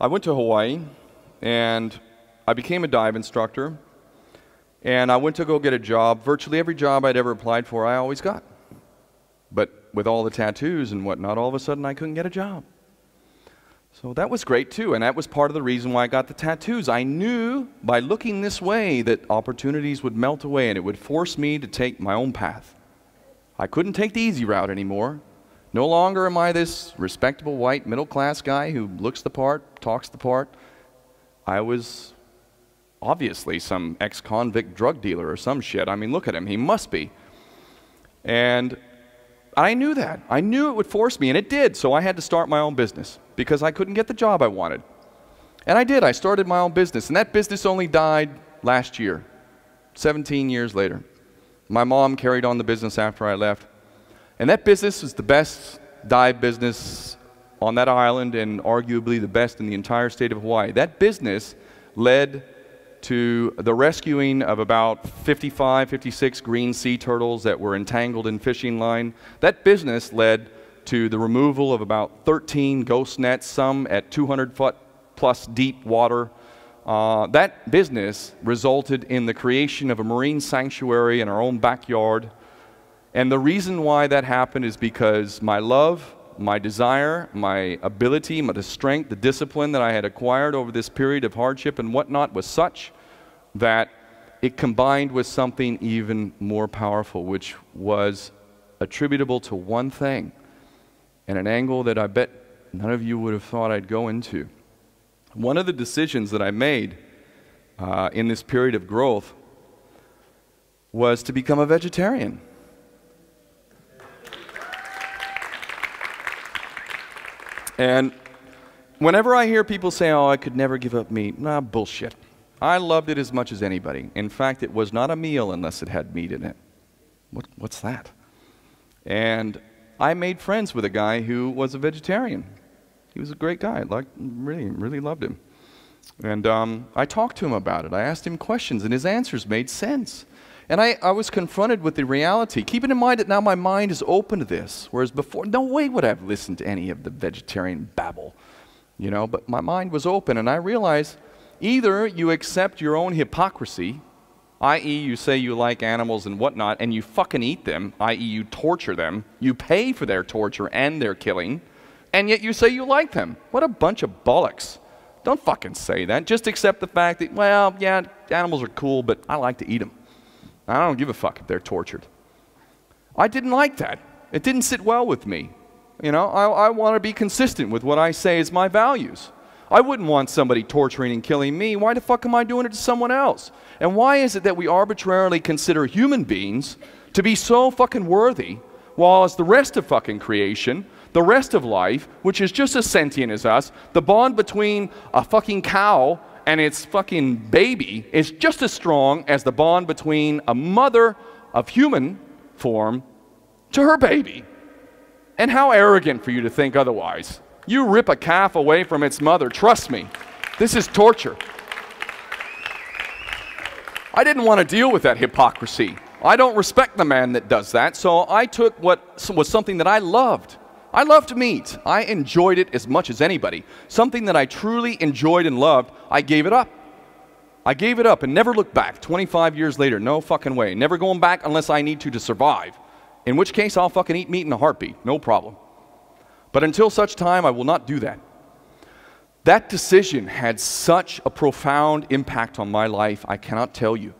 I went to Hawaii, and I became a dive instructor, and I went to go get a job. Virtually every job I'd ever applied for, I always got. But with all the tattoos and whatnot, all of a sudden I couldn't get a job. So that was great too, and that was part of the reason why I got the tattoos. I knew by looking this way that opportunities would melt away and it would force me to take my own path. I couldn't take the easy route anymore. No longer am I this respectable white middle-class guy who looks the part, talks the part. I was obviously some ex-convict drug dealer or some shit. I mean, look at him. He must be. And I knew that. I knew it would force me, and it did. So I had to start my own business because I couldn't get the job I wanted. And I did. I started my own business, and that business only died last year, 17 years later. My mom carried on the business after I left. And that business was the best dive business on that island and arguably the best in the entire state of Hawaii. That business led to the rescuing of about 55, 56 green sea turtles that were entangled in fishing line. That business led to the removal of about 13 ghost nets, some at 200-foot plus deep water. That business resulted in the creation of a marine sanctuary in our own backyard. And the reason why that happened is because my love, my desire, my ability, the strength, the discipline that I had acquired over this period of hardship and whatnot was such that it combined with something even more powerful, which was attributable to one thing, and an angle that I bet none of you would have thought I'd go into. One of the decisions that I made in this period of growth was to become a vegetarian. And whenever I hear people say, oh, I could never give up meat, nah, bullshit. I loved it as much as anybody. In fact, it was not a meal unless it had meat in it. What's that? And I made friends with a guy who was a vegetarian. He was a great guy. I really loved him. And I talked to him about it. I asked him questions, and his answers made sense. And I was confronted with the reality, keeping in mind that now my mind is open to this, whereas before, no way would I have listened to any of the vegetarian babble, you know, but my mind was open, and I realized either you accept your own hypocrisy, i.e. you say you like animals and whatnot, and you fucking eat them, i.e. you torture them, you pay for their torture and their killing, and yet you say you like them. What a bunch of bollocks. Don't fucking say that. Just accept the fact that, well, yeah, animals are cool, but I like to eat them. I don't give a fuck if they're tortured. I didn't like that. It didn't sit well with me. You know, I want to be consistent with what I say is my values. I wouldn't want somebody torturing and killing me. Why the fuck am I doing it to someone else? And why is it that we arbitrarily consider human beings to be so fucking worthy, while as the rest of fucking creation, the rest of life, which is just as sentient as us, the bond between a fucking cow and its fucking baby is just as strong as the bond between a mother of human form to her baby. And how arrogant for you to think otherwise. You rip a calf away from its mother, trust me, this is torture. I didn't want to deal with that hypocrisy. I don't respect the man that does that, so I took what was something that I loved. I loved meat. I enjoyed it as much as anybody. Something that I truly enjoyed and loved, I gave it up. I gave it up and never looked back. 25 years later, no fucking way. Never going back unless I need to survive. In which case, I'll fucking eat meat in a heartbeat. No problem. But until such time, I will not do that. That decision had such a profound impact on my life, I cannot tell you.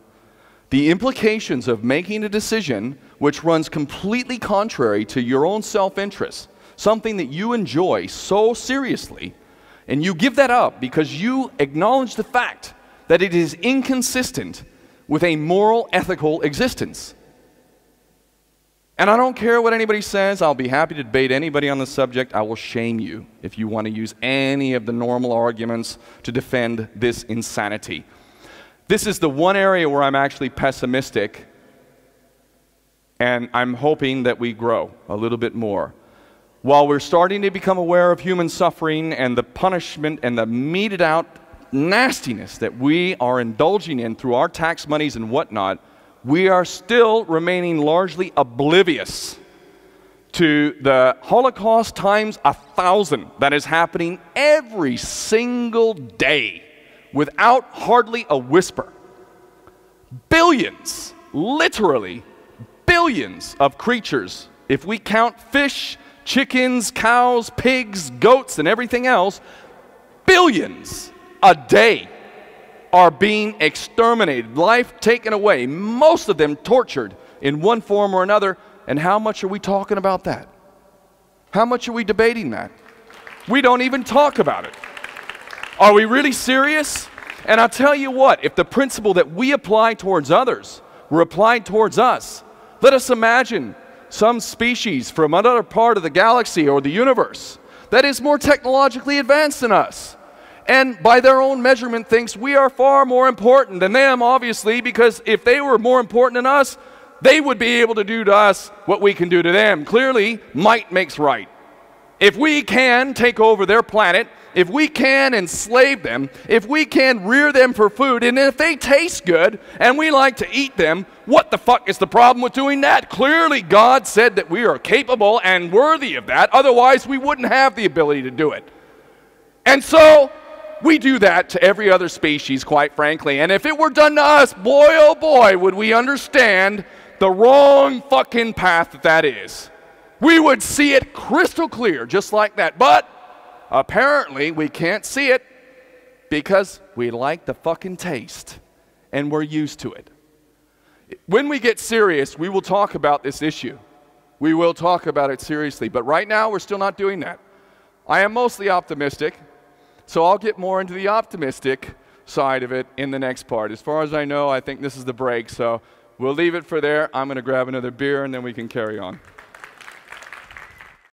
The implications of making a decision which runs completely contrary to your own self-interest, something that you enjoy so seriously, and you give that up because you acknowledge the fact that it is inconsistent with a moral, ethical existence. And I don't care what anybody says. I'll be happy to debate anybody on the subject. I will shame you if you want to use any of the normal arguments to defend this insanity. This is the one area where I'm actually pessimistic, and I'm hoping that we grow a little bit more. While we're starting to become aware of human suffering and the punishment and the meted out nastiness that we are indulging in through our tax monies and whatnot, we are still remaining largely oblivious to the Holocaust times 1,000 that is happening every single day without hardly a whisper. Billions, literally billions of creatures, if we count fish, chickens, cows, pigs, goats, and everything else, billions a day are being exterminated, life taken away, most of them tortured in one form or another. And how much are we talking about that? How much are we debating that? We don't even talk about it. Are we really serious? And I'll tell you what, if the principle that we apply towards others were applied towards us, let us imagine some species from another part of the galaxy or the universe that is more technologically advanced than us, and by their own measurement thinks we are far more important than them, obviously, because if they were more important than us, they would be able to do to us what we can do to them. Clearly, might makes right. If we can take over their planet, if we can enslave them, if we can rear them for food, and if they taste good and we like to eat them, what the fuck is the problem with doing that? Clearly, God said that we are capable and worthy of that. Otherwise, we wouldn't have the ability to do it. And so, we do that to every other species, quite frankly. And if it were done to us, boy, oh boy, would we understand the wrong fucking path that is. We would see it crystal clear, just like that. But apparently, we can't see it because we like the fucking taste, and we're used to it. When we get serious, we will talk about this issue. We will talk about it seriously. But right now, we're still not doing that. I am mostly optimistic, so I'll get more into the optimistic side of it in the next part. As far as I know, I think this is the break, so we'll leave it for there. I'm going to grab another beer, and then we can carry on.